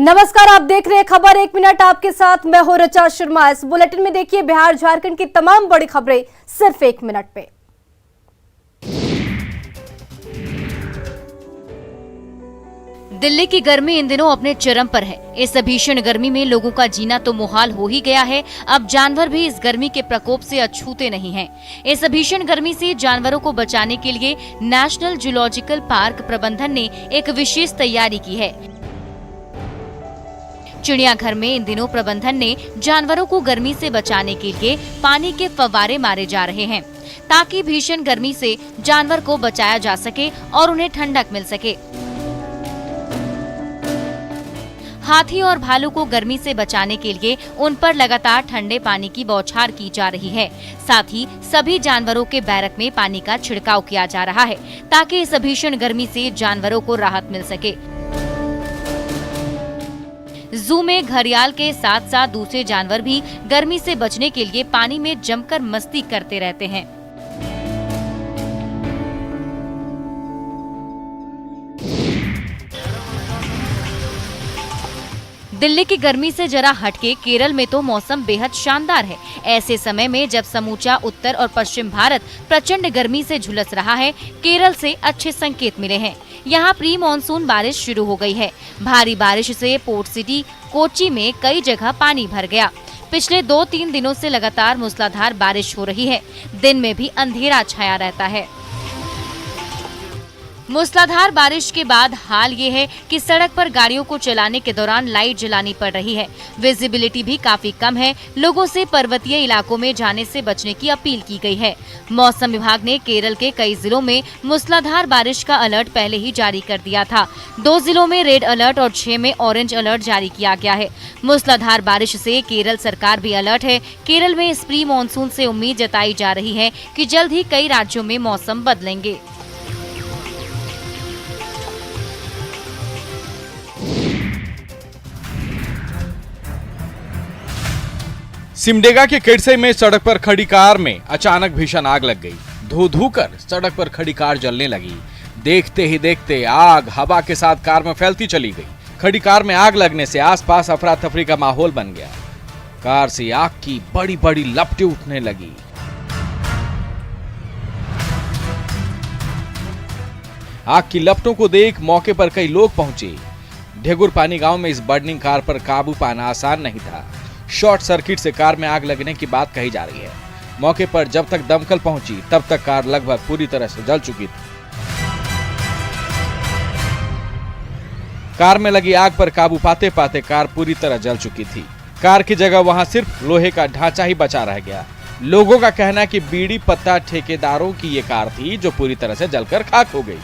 नमस्कार, आप देख रहे हैं खबर 1 मिनट। आपके साथ मैं हूं ऋचा शर्मा। इस बुलेटिन में देखिए बिहार झारखंड की तमाम बड़ी खबरें सिर्फ 1 मिनट पे। दिल्ली की गर्मी इन दिनों अपने चरम पर है। इस भीषण गर्मी में लोगों का जीना तो मुहाल हो ही गया है। अब जानवर भी इस गर्मी के प्रकोप से अछूते नहीं हैं। इस भीषण गर्मी से जानवरों को बचाने के लिए नेशनल जूलॉजिकल पार्क प्रबंधन ने एक विशेष तैयारी की है। चिड़ियाघर में इन दिनों प्रबंधन ने जानवरों को गर्मी से बचाने के लिए पानी के फव्वारे मारे जा रहे हैं, ताकि भीषण गर्मी से जानवर को बचाया जा सके और उन्हें ठंडक मिल सके। हाथी और भालू को गर्मी से बचाने के लिए उन पर लगातार ठंडे पानी की बौछार की जा रही है। साथ ही सभी जानवरों के बैरक में पानी का छिड़काव किया जा रहा है, ताकि इस भीषण गर्मी से जानवरों को राहत मिल सके। जू में घड़ियाल के साथ साथ दूसरे जानवर भी गर्मी से बचने के लिए पानी में जमकर मस्ती करते रहते हैं। दिल्ली की गर्मी से जरा हटके केरल में तो मौसम बेहद शानदार है। ऐसे समय में जब समूचा उत्तर और पश्चिम भारत प्रचंड गर्मी से झुलस रहा है, केरल से अच्छे संकेत मिले हैं। यहाँ प्री मानसून बारिश शुरू हो गई है। भारी बारिश से पोर्ट सिटी कोच्चि में कई जगह पानी भर गया। पिछले 2-3 दिनों से लगातार मूसलाधार बारिश हो रही है। दिन में भी अंधेरा छाया रहता है। मूसलाधार बारिश के बाद हाल ये है कि सड़क पर गाड़ियों को चलाने के दौरान लाइट जलानी पड़ रही है। विजिबिलिटी भी काफी कम है। लोगों से पर्वतीय इलाकों में जाने से बचने की अपील की गई है। मौसम विभाग ने केरल के कई जिलों में मूसलाधार बारिश का अलर्ट पहले ही जारी कर दिया था। 2 जिलों में रेड अलर्ट और 6 में ऑरेंज अलर्ट जारी किया गया है। मूसलाधार बारिश से केरल सरकार भी अलर्ट है। केरल में इस प्री मानसून से उम्मीद जताई जा रही है कि जल्द ही कई राज्यों में मौसम बदलेंगे। सिमडेगा के किरसे में सड़क पर खड़ी कार में अचानक भीषण आग लग गई। धू धू कर सड़क पर खड़ी कार जलने लगी। देखते ही देखते आग हवा के साथ कार में फैलती चली गई। खड़ी कार में आग लगने से आसपास अफरा तफरी का माहौल बन गया। कार से आग की बड़ी बड़ी लपटें उठने लगी। आग की लपटों को देख मौके पर कई लोग पहुंचे। ढेगुर पानी गांव में इस बर्निंग कार पर काबू पाना आसान नहीं था। शॉर्ट सर्किट से कार में आग लगने की बात कही जा रही है। मौके पर जब तक दमकल पहुंची तब तक कार लगभग पूरी तरह से जल चुकी थी। कार में लगी आग पर काबू पाते पाते कार पूरी तरह जल चुकी थी। कार की जगह वहां सिर्फ लोहे का ढांचा ही बचा रह गया। लोगों का कहना है कि बीड़ी पत्ता ठेकेदारों की ये कार थी जो पूरी तरह से जलकर खाक हो गई।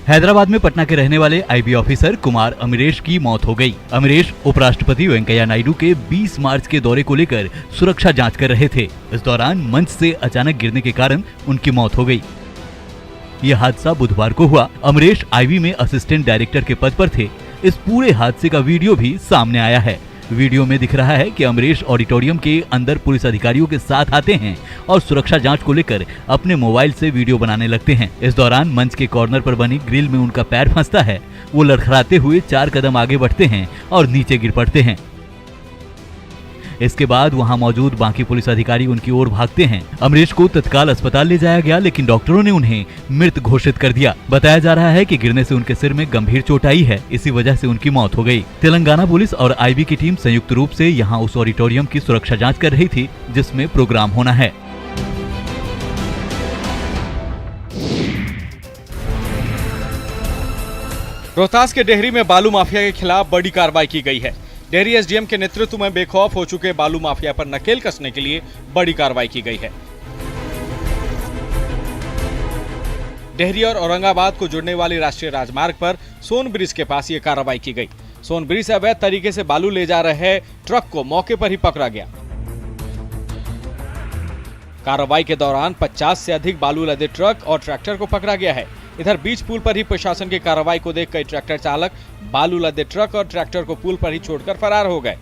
हैदराबाद में पटना के रहने वाले आईबी ऑफिसर कुमार अमरेश की मौत हो गई। अमरेश उपराष्ट्रपति वेंकैया नायडू के 20 मार्च के दौरे को लेकर सुरक्षा जांच कर रहे थे। इस दौरान मंच से अचानक गिरने के कारण उनकी मौत हो गई। यह हादसा बुधवार को हुआ। अमरेश आईबी में असिस्टेंट डायरेक्टर के पद पर थे। इस पूरे हादसे का वीडियो भी सामने आया है। वीडियो में दिख रहा है कि अमरेश ऑडिटोरियम के अंदर पुलिस अधिकारियों के साथ आते हैं और सुरक्षा जांच को लेकर अपने मोबाइल से वीडियो बनाने लगते हैं। इस दौरान मंच के कॉर्नर पर बनी ग्रिल में उनका पैर फंसता है। वो लड़खड़ाते हुए 4 कदम आगे बढ़ते हैं और नीचे गिर पड़ते हैं। इसके बाद वहां मौजूद बाकी पुलिस अधिकारी उनकी ओर भागते हैं। अमरेश को तत्काल अस्पताल ले जाया गया, लेकिन डॉक्टरों ने उन्हें मृत घोषित कर दिया। बताया जा रहा है कि गिरने से उनके सिर में गंभीर चोट आई है। इसी वजह से उनकी मौत हो गई। तेलंगाना पुलिस और आईबी की टीम संयुक्त रूप से यहां उस ऑडिटोरियम की सुरक्षा जांच कर रही थी जिसमें प्रोग्राम होना है। रोहतास के डेहरी में बालू माफिया के खिलाफ बड़ी कार्रवाई की गई है। डेहरी एसडीएम के नेतृत्व में बेखौफ हो चुके बालू माफिया पर नकेल कसने के लिए बड़ी कार्रवाई की गई है। डेहरी और औरंगाबाद को जोड़ने वाली राष्ट्रीय राजमार्ग पर सोन ब्रिज के पास ये कार्रवाई की गई। सोन ब्रिज से अवैध तरीके से बालू ले जा रहे ट्रक को मौके पर ही पकड़ा गया। कार्रवाई के दौरान 50 से अधिक बालू लदे ट्रक और ट्रैक्टर को पकड़ा गया है। इधर बीच पुल पर ही प्रशासन की कार्रवाई को देख कई ट्रैक्टर चालक बालू लदे ट्रक और ट्रैक्टर को पुल पर ही छोड़कर फरार हो गए।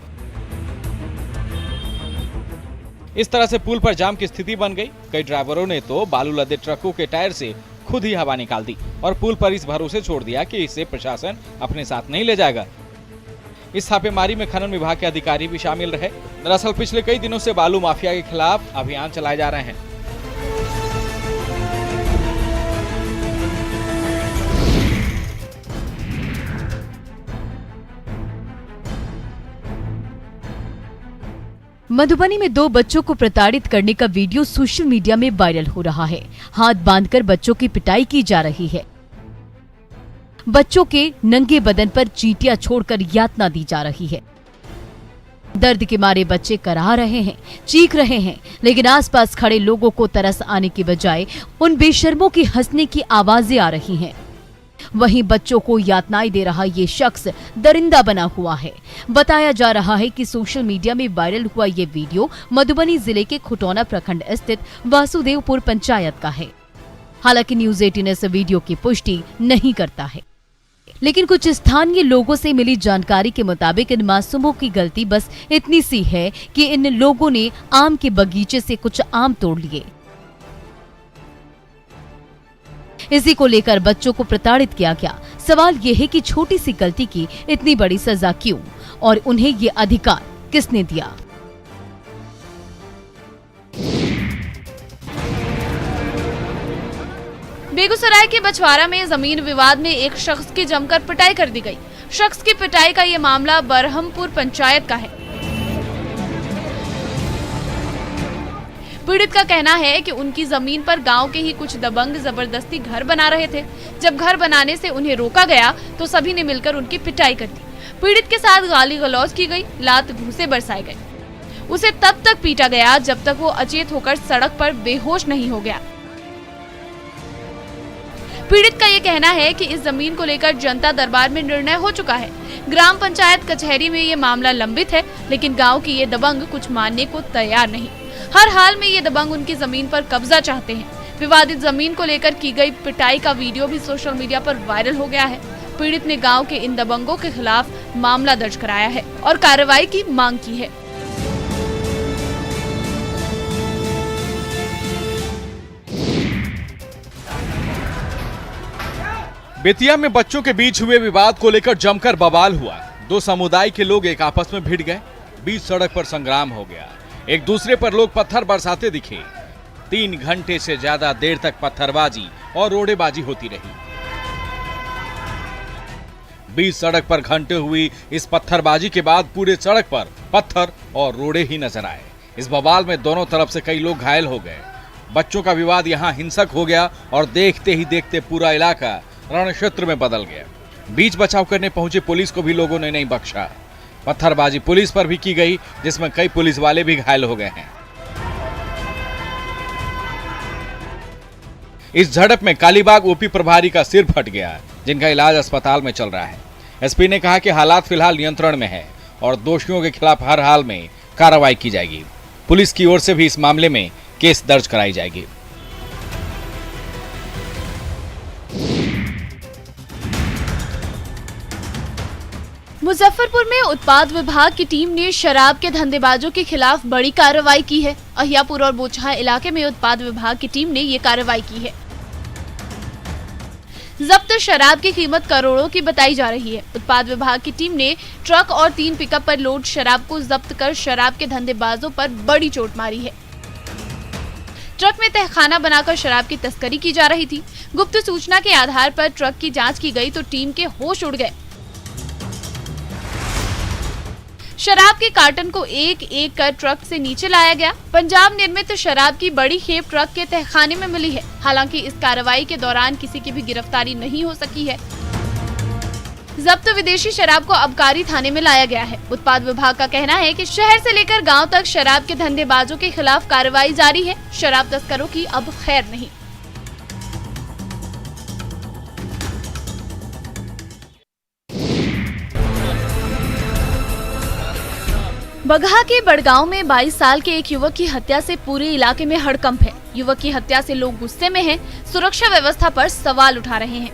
इस तरह से पुल पर जाम की स्थिति बन गई। कई ड्राइवरों ने तो बालू लदे ट्रकों के टायर से खुद ही हवा निकाल दी और पुल पर इस भरोसे छोड़ दिया कि इसे प्रशासन अपने साथ नहीं ले जाएगा। इस छापेमारी में खनन विभाग के अधिकारी भी शामिल रहे। दरअसल पिछले कई दिनों से बालू माफिया के खिलाफ अभियान चलाए जा रहे हैं। मधुबनी में 2 बच्चों को प्रताड़ित करने का वीडियो सोशल मीडिया में वायरल हो रहा है। हाथ बांधकर बच्चों की पिटाई की जा रही है। बच्चों के नंगे बदन पर चींटियां छोड़कर यातना दी जा रही है। दर्द के मारे बच्चे कराह रहे हैं, चीख रहे हैं, लेकिन आसपास खड़े लोगों को तरस आने की बजाय उन बेशर्मों की हंसने की आवाजें आ रही हैं। वहीं बच्चों को यातनाएं दे रहा ये शख्स दरिंदा बना हुआ है। बताया जा रहा है कि सोशल मीडिया में वायरल हुआ ये वीडियो मधुबनी जिले के खुटौना प्रखंड स्थित वासुदेवपुर पंचायत का है। हालांकि न्यूज 18 इस वीडियो की पुष्टि नहीं करता है, लेकिन कुछ स्थानीय लोगों से मिली जानकारी के मुताबिक इन मासूमों की गलती बस इतनी सी है कि इन लोगों ने आम के बगीचे से कुछ आम तोड़ लिए। इसी को लेकर बच्चों को प्रताड़ित किया गया। सवाल ये है कि छोटी सी गलती की इतनी बड़ी सजा क्यों और उन्हें ये अधिकार किसने दिया? बेगूसराय के बछवाड़ा में जमीन विवाद में एक शख्स की जमकर पिटाई कर दी गई। शख्स की पिटाई का ये मामला बरहमपुर पंचायत का है। पीड़ित का कहना है कि उनकी जमीन पर गांव के ही कुछ दबंग जबरदस्ती घर बना रहे थे। जब घर बनाने से उन्हें रोका गया तो सभी ने मिलकर उनकी पिटाई कर दी। पीड़ित के साथ गाली गलौज की गई, लात घूंसे बरसाए गए। उसे तब तक पीटा गया जब तक वो अचेत होकर सड़क पर बेहोश नहीं हो गया। पीड़ित का ये कहना है कि इस जमीन को लेकर जनता दरबार में निर्णय हो चुका है। ग्राम पंचायत कचहरी में ये मामला लंबित है, लेकिन गांव की ये दबंग कुछ मानने को तैयार नहीं। हर हाल में ये दबंग उनकी जमीन पर कब्जा चाहते हैं। विवादित जमीन को लेकर की गई पिटाई का वीडियो भी सोशल मीडिया पर वायरल हो गया है। पीड़ित ने गांव के इन दबंगों के खिलाफ मामला दर्ज कराया है और कार्रवाई की मांग की है। बेतिया में बच्चों के बीच हुए विवाद को लेकर जमकर बवाल हुआ। 2 समुदाय के लोग एक आपस में भिड़ गए। बीच सड़क पर संग्राम हो गया। एक दूसरे पर लोग पत्थर बरसाते दिखे। 3 घंटे से ज्यादा देर तक पत्थरबाजी और रोड़ेबाजी होती रही। बीच सड़क पर घंटे हुई इस पत्थरबाजी के बाद पूरे सड़क पर पत्थर और रोड़े ही नजर आए। इस बवाल में दोनों तरफ से कई लोग घायल हो गए। बच्चों का विवाद यहाँ हिंसक हो गया और देखते ही देखते पूरा इलाका रणक्षेत्र में बदल गया। बीच बचाव करने पहुंचे पुलिस को भी लोगों ने नहीं बख्शा। पत्थरबाजी पुलिस पर भी की गई, जिसमें कई पुलिस वाले भी घायल हो गए हैं। इस झड़प में कालीबाग ओपी प्रभारी का सिर फट गया, जिनका इलाज अस्पताल में चल रहा है। एसपी ने कहा कि हालात फिलहाल नियंत्रण में है और दोषियों के खिलाफ हर हाल में कार्रवाई की जाएगी। पुलिस की ओर से भी इस मामले में केस दर्ज कराई जाएगी। मुजफ्फरपुर में उत्पाद विभाग की टीम ने शराब के धंधेबाजों के खिलाफ बड़ी कार्रवाई की है। अहियापुर और बोचहा इलाके में उत्पाद विभाग की टीम ने ये कार्रवाई की है। जब्त शराब की कीमत करोड़ों की बताई जा रही है। उत्पाद विभाग की टीम ने ट्रक और 3 पिकअप पर लोड शराब को जब्त कर शराब के धंधेबाजों पर बड़ी चोट मारी है। ट्रक में तहखाना बनाकर शराब की तस्करी की जा रही थी। गुप्त सूचना के आधार पर ट्रक की जांच की गई तो टीम के होश उड़ गए। शराब के कार्टन को एक एक कर ट्रक से नीचे लाया गया। पंजाब निर्मित शराब की बड़ी खेप ट्रक के तहखाने में मिली है। हालांकि इस कार्रवाई के दौरान किसी की भी गिरफ्तारी नहीं हो सकी है। जब्त विदेशी शराब को अबकारी थाने में लाया गया है। उत्पाद विभाग का कहना है कि शहर से लेकर गांव तक शराब के धंधेबाजों के खिलाफ कार्रवाई जारी है। शराब तस्करों की अब खैर नहीं। बगहा के बड़गांव में 22 साल के एक युवक की हत्या से पूरे इलाके में हड़कंप है। युवक की हत्या से लोग गुस्से में हैं, सुरक्षा व्यवस्था पर सवाल उठा रहे हैं।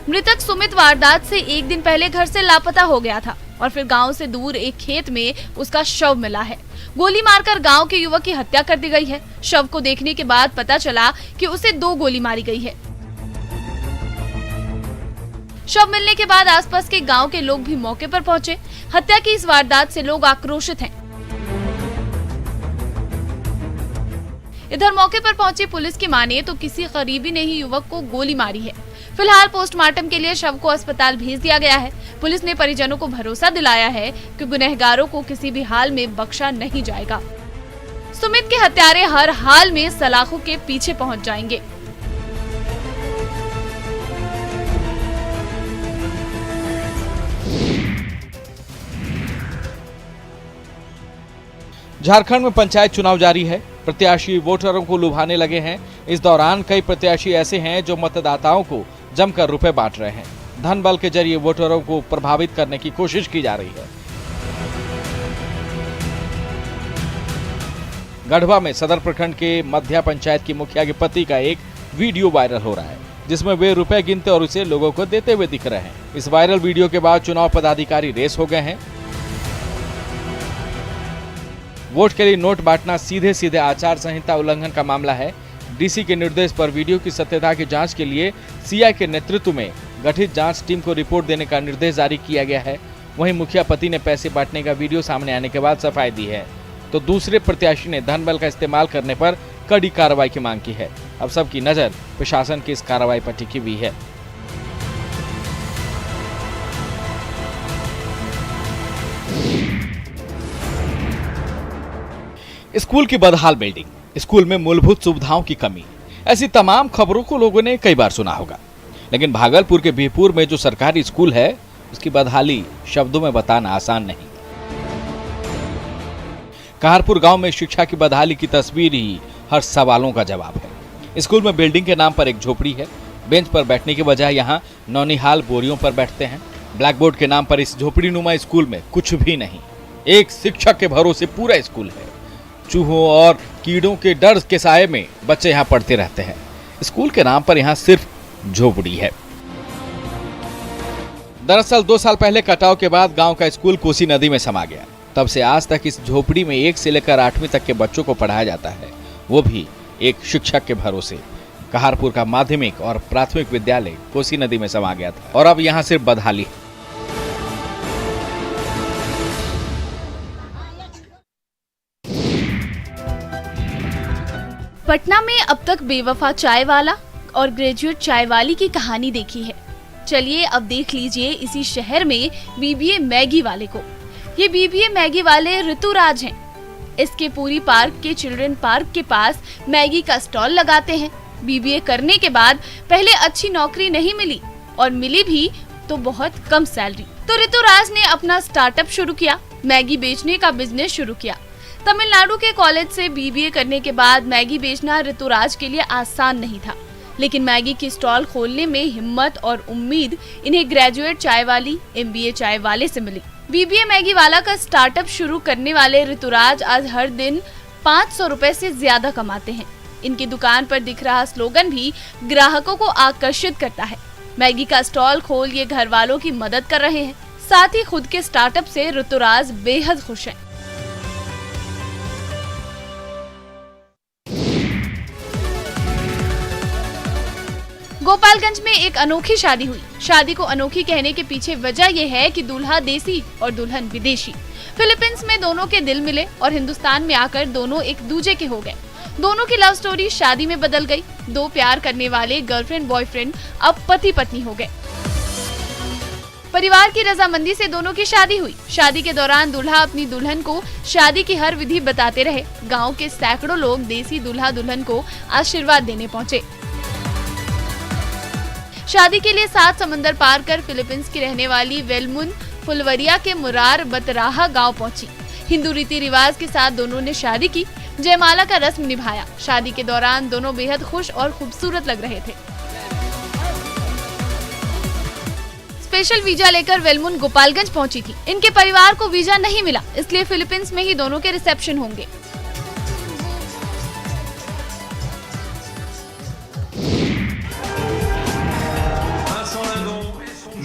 मृतक सुमित वारदात से एक दिन पहले घर से लापता हो गया था और फिर गांव से दूर एक खेत में उसका शव मिला है। गोली मारकर गांव के युवक की हत्या कर दी गई है। शव को देखने के बाद पता चला कि उसे 2 गोली मारी गई है। शव मिलने के बाद आसपास के गांव के लोग भी मौके पर पहुंचे। हत्या की इस वारदात से लोग आक्रोशित हैं। इधर मौके पर पहुंची पुलिस की माने तो किसी करीबी ने ही युवक को गोली मारी है। फिलहाल पोस्टमार्टम के लिए शव को अस्पताल भेज दिया गया है। पुलिस ने परिजनों को भरोसा दिलाया है कि गुनहगारों को किसी भी हाल में बख्शा नहीं जाएगा। सुमित के हत्यारे हर हाल में सलाखों के पीछे पहुंच जाएंगे। झारखंड में पंचायत चुनाव जारी है। प्रत्याशी वोटरों को लुभाने लगे हैं। इस दौरान कई प्रत्याशी ऐसे हैं जो मतदाताओं को जमकर रुपए बांट रहे हैं। धन बल के जरिए वोटरों को प्रभावित करने की कोशिश की जा रही है। गढ़वा में सदर प्रखंड के मध्या पंचायत की मुखिया के पति का एक वीडियो वायरल हो रहा है, जिसमें वे रुपए गिनते और उसे लोगों को देते हुए दिख रहे हैं। इस वायरल वीडियो के बाद चुनाव पदाधिकारी रेस हो गए हैं। वोट के लिए नोट बांटना सीधे सीधे आचार संहिता उल्लंघन का मामला है। डीसी के निर्देश पर वीडियो की सत्यता की जांच के लिए सीआई के नेतृत्व में गठित जांच टीम को रिपोर्ट देने का निर्देश जारी किया गया है। वहीं मुखिया पति ने पैसे बांटने का वीडियो सामने आने के बाद सफाई दी है, तो दूसरे प्रत्याशी ने धन बल का इस्तेमाल करने पर कड़ी कार्रवाई की मांग की है। अब सबकी नजर प्रशासन की इस कार्रवाई पर टिकी हुई है। स्कूल की बदहाल बिल्डिंग, स्कूल में मूलभूत सुविधाओं की कमी, ऐसी तमाम खबरों को लोगों ने कई बार सुना होगा। लेकिन भागलपुर के बीरपुर में जो सरकारी स्कूल है, उसकी बदहाली शब्दों में बताना आसान नहीं। कहारपुर गांव में शिक्षा की बदहाली की तस्वीर ही हर सवालों का जवाब है। स्कूल में बिल्डिंग के नाम पर एक झोपड़ी है। बेंच पर बैठने के बजाय यहाँ नौनिहाल बोरियों पर बैठते हैं। ब्लैक बोर्ड के नाम पर इस झोपड़ी नुमा स्कूल में कुछ भी नहीं। एक शिक्षक के भरोसे पूरा स्कूल है। चूहों और कीड़ों के डर के साए में बच्चे यहाँ पढ़ते रहते हैं। स्कूल के नाम पर यहाँ सिर्फ झोपड़ी है। दरअसल 2 साल पहले कटाव के बाद गांव का स्कूल कोसी नदी में समा गया। तब से आज तक इस झोपड़ी में 1 से लेकर 8वीं तक के बच्चों को पढ़ाया जाता है, वो भी एक शिक्षक के भरोसे। कहारपुर का माध्यमिक और प्राथमिक विद्यालय कोसी नदी में समा गया था और अब यहाँ सिर्फ बदहाली है। पटना में अब तक बेवफा चाय वाला और ग्रेजुएट चाय वाली की कहानी देखी है। चलिए अब देख लीजिए इसी शहर में बीबीए मैगी वाले को। ये बीबीए मैगी वाले ऋतुराज हैं। इसके पूरी पार्क के चिल्ड्रन पार्क के पास मैगी का स्टॉल लगाते हैं। बीबीए करने के बाद पहले अच्छी नौकरी नहीं मिली और मिली भी तो बहुत कम सैलरी, तो ऋतुराज ने अपना स्टार्टअप शुरू किया, मैगी बेचने का बिजनेस शुरू किया। तमिलनाडु के कॉलेज से बीबीए करने के बाद मैगी बेचना ऋतुराज के लिए आसान नहीं था, लेकिन मैगी की स्टॉल खोलने में हिम्मत और उम्मीद इन्हें ग्रेजुएट चाय वाली एमबीए चाय वाले से मिली। बीबीए मैगी वाला का स्टार्टअप शुरू करने वाले ऋतुराज आज हर दिन 500 रुपए से ज्यादा कमाते हैं। इनकी दुकान पर दिख रहा स्लोगन भी ग्राहकों को आकर्षित करता है। मैगी का स्टॉल खोल ये घर वालों की मदद कर रहे हैं। साथ ही खुद के स्टार्टअप से ऋतुराज बेहद खुश हैं। गोपालगंज में एक अनोखी शादी हुई। शादी को अनोखी कहने के पीछे वजह यह है कि दूल्हा देसी और दुल्हन विदेशी। फिलीपींस में दोनों के दिल मिले और हिंदुस्तान में आकर दोनों एक दूजे के हो गए। दोनों की लव स्टोरी शादी में बदल गई। 2 प्यार करने वाले गर्लफ्रेंड बॉयफ्रेंड अब पति पत्नी हो गए। परिवार की रजामंदी से दोनों की शादी हुई। शादी के दौरान दूल्हा अपनी दुल्हन को शादी की हर विधि बताते रहे। गाँव के सैकड़ों लोग देसी दूल्हा दुल्हन को आशीर्वाद देने पहुँचे। शादी के लिए 7 समंदर पार कर फिलीपींस की रहने वाली वेलमुन फुलवरिया के मुरार बतराहा गांव पहुंची। हिंदू रीति रिवाज के साथ दोनों ने शादी की, जयमाला का रस्म निभाया। शादी के दौरान दोनों बेहद खुश और खूबसूरत लग रहे थे। स्पेशल वीजा लेकर वेलमुन गोपालगंज पहुंची थी। इनके परिवार को वीजा नहीं मिला, इसलिए फिलीपींस में ही दोनों के रिसेप्शन होंगे।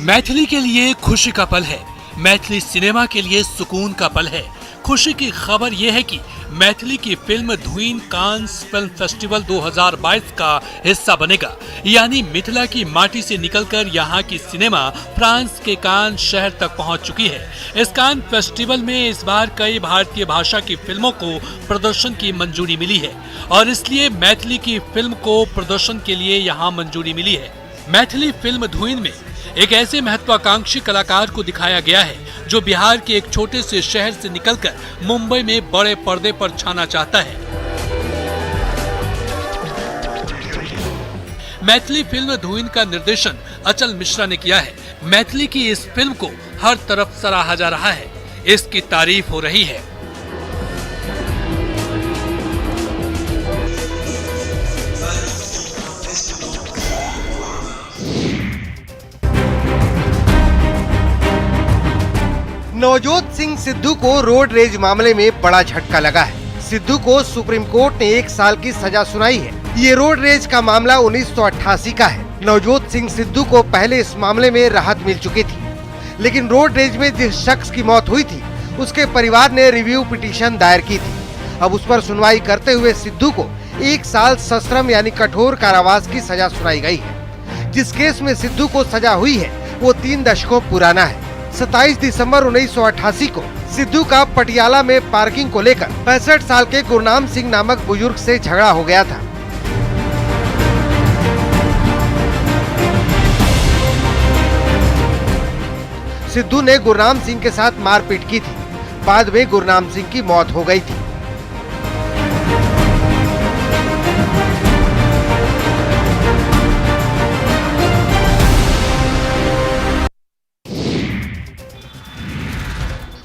मैथिली के लिए खुशी का पल है, मैथिली सिनेमा के लिए सुकून का पल है। खुशी की खबर यह है कि मैथिली की film Dhuin Cannes film festival 2022 का हिस्सा बनेगा। यानी मिथिला की माटी से निकलकर यहाँ की सिनेमा फ्रांस के कान शहर तक पहुँच चुकी है। इस कान फेस्टिवल में इस बार कई भारतीय भाषा की फिल्मों को प्रदर्शन की मंजूरी मिली है और इसलिए मैथिली की फिल्म को प्रदर्शन के लिए यहाँ मंजूरी मिली है। मैथिली फिल्म धुइन में एक ऐसे महत्वाकांक्षी कलाकार को दिखाया गया है जो बिहार के एक छोटे से शहर से निकलकर मुंबई में बड़े पर्दे पर छाना चाहता है। मैथिली फिल्म धुइन का निर्देशन अचल मिश्रा ने किया है। मैथिली की इस फिल्म को हर तरफ सराहा जा रहा है, इसकी तारीफ हो रही है। नवजोत सिंह सिद्धू को रोड रेज मामले में बड़ा झटका लगा है। सिद्धू को सुप्रीम कोर्ट ने 1 साल की सजा सुनाई है। ये रोड रेज का मामला 1988 का है। नवजोत सिंह सिद्धू को पहले इस मामले में राहत मिल चुकी थी, लेकिन रोड रेज में जिस शख्स की मौत हुई थी उसके परिवार ने रिव्यू पिटीशन दायर की थी। अब उस पर सुनवाई करते हुए सिद्धू को 1 साल सश्रम यानी कठोर कारावास की सजा सुनाई गई है। जिस केस में सिद्धू को सजा हुई है वो 3 दशकों पुराना है। 27 दिसंबर 1988 को सिद्धू का पटियाला में पार्किंग को लेकर 65 साल के गुरनाम सिंह नामक बुजुर्ग से झगड़ा हो गया था। सिद्धू ने गुरनाम सिंह के साथ मारपीट की थी। बाद में गुरनाम सिंह की मौत हो गई थी।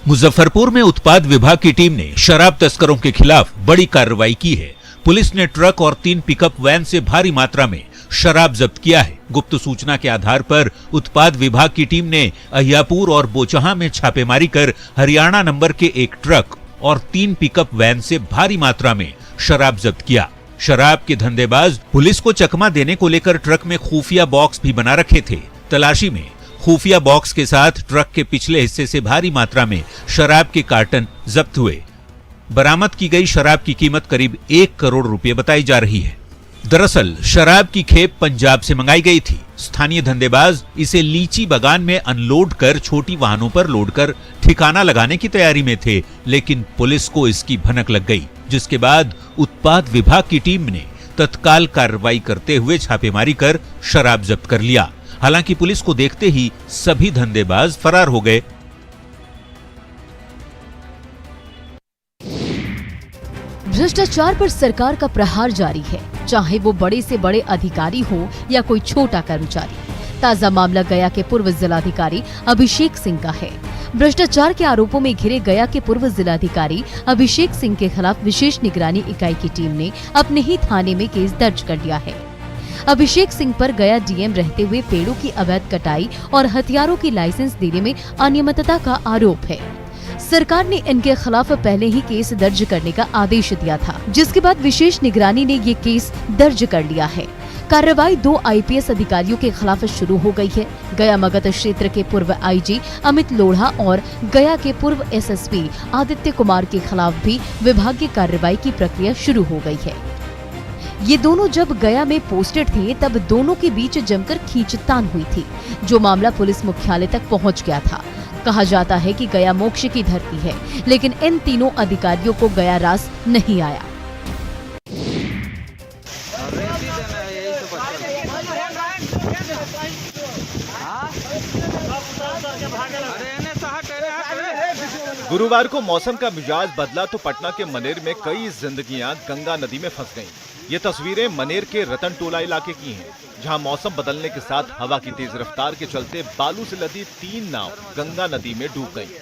मुजफ्फरपुर में उत्पाद विभाग की टीम ने शराब तस्करों के खिलाफ बड़ी कार्रवाई की है। पुलिस ने ट्रक और 3 पिकअप वैन से भारी मात्रा में शराब जब्त किया है। गुप्त सूचना के आधार पर उत्पाद विभाग की टीम ने अहियापुर और बोचहां में छापेमारी कर हरियाणा नंबर के एक ट्रक और 3 पिकअप वैन से भारी मात्रा में शराब जब्त किया। शराब के धंधेबाज पुलिस को चकमा देने को लेकर ट्रक में खुफिया बॉक्स भी बना रखे थे। तलाशी में खुफिया बॉक्स के साथ ट्रक के पिछले हिस्से से भारी मात्रा में शराब के कार्टन जब्त हुए। बरामद की गई शराब की कीमत करीब 1 करोड़ रुपए बताई जा रही है। दरअसल शराब की खेप पंजाब से मंगाई गई थी। स्थानीय धंधेबाज इसे लीची बागान में अनलोड कर छोटी वाहनों पर लोड कर ठिकाना लगाने की तैयारी में थे, लेकिन पुलिस को इसकी भनक लग गई, जिसके बाद उत्पाद विभाग की टीम ने तत्काल कार्रवाई करते हुए छापेमारी कर शराब जब्त कर लिया। हालांकि पुलिस को देखते ही सभी धंधेबाज फरार हो गए। भ्रष्टाचार पर सरकार का प्रहार जारी है, चाहे वो बड़े से बड़े अधिकारी हो या कोई छोटा कर्मचारी। ताजा मामला गया के पूर्व जिलाधिकारी अभिषेक सिंह का है। भ्रष्टाचार के आरोपों में घिरे गया के पूर्व जिलाधिकारी अभिषेक सिंह के खिलाफ विशेष निगरानी इकाई की टीम ने अपने ही थाने में केस दर्ज कर लिया है। अभिषेक सिंह पर गया डीएम रहते हुए पेड़ों की अवैध कटाई और हथियारों की लाइसेंस देने में अनियमितता का आरोप है। सरकार ने इनके खिलाफ पहले ही केस दर्ज करने का आदेश दिया था, जिसके बाद विशेष निगरानी ने ये केस दर्ज कर लिया है। कार्रवाई 2 आईपीएस अधिकारियों के खिलाफ शुरू हो गई है। गया मगध क्षेत्र के पूर्व आईजी अमित लोढ़ा और गया के पूर्व एसएसपी आदित्य कुमार के खिलाफ भी विभागीय कार्रवाई की प्रक्रिया शुरू हो गई है। ये दोनों जब गया में पोस्टेड थे तब दोनों के बीच जमकर खींचतान हुई थी, जो मामला पुलिस मुख्यालय तक पहुंच गया था। कहा जाता है कि गया मोक्ष की धरती है, लेकिन इन तीनों अधिकारियों को गया रास नहीं आया। गुरुवार को मौसम का मिजाज बदला तो पटना के मनेर में कई जिंदगियां गंगा नदी में फंस गईं। ये तस्वीरें मनेर के रतन टोला इलाके की हैं, जहां मौसम बदलने के साथ हवा की तेज रफ्तार के चलते बालू से लदी 3 नाव गंगा नदी में डूब गईं।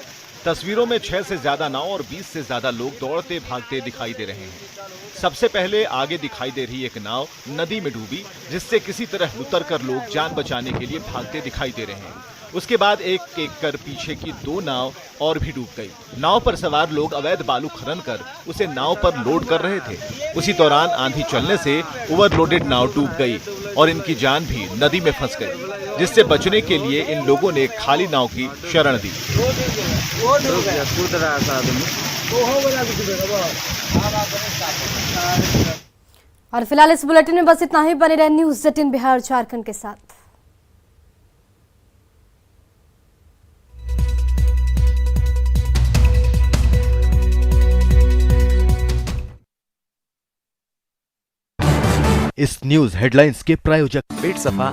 तस्वीरों में 6 से ज्यादा नाव और 20 से ज्यादा लोग दौड़ते भागते दिखाई दे रहे हैं। सबसे पहले आगे दिखाई दे रही एक नाव नदी में डूबी, जिससे किसी तरह उतरकर लोग जान बचाने के लिए भागते दिखाई दे रहे हैं। उसके बाद एक एक कर पीछे की 2 नाव और भी डूब गई। नाव पर सवार लोग अवैध बालू खनन कर उसे नाव पर लोड कर रहे थे। उसी दौरान आंधी चलने से ओवरलोडेड नाव डूब गई और इनकी जान भी नदी में फंस गई। जिससे बचने के लिए इन लोगों ने खाली नाव की शरण दी। और फिलहाल इस बुलेटिन में बस इतना ही। बने रहे न्यूज़ 18 बिहार झारखंड के साथ। इस न्यूज हेडलाइंस के प्रायोजक पेट सफा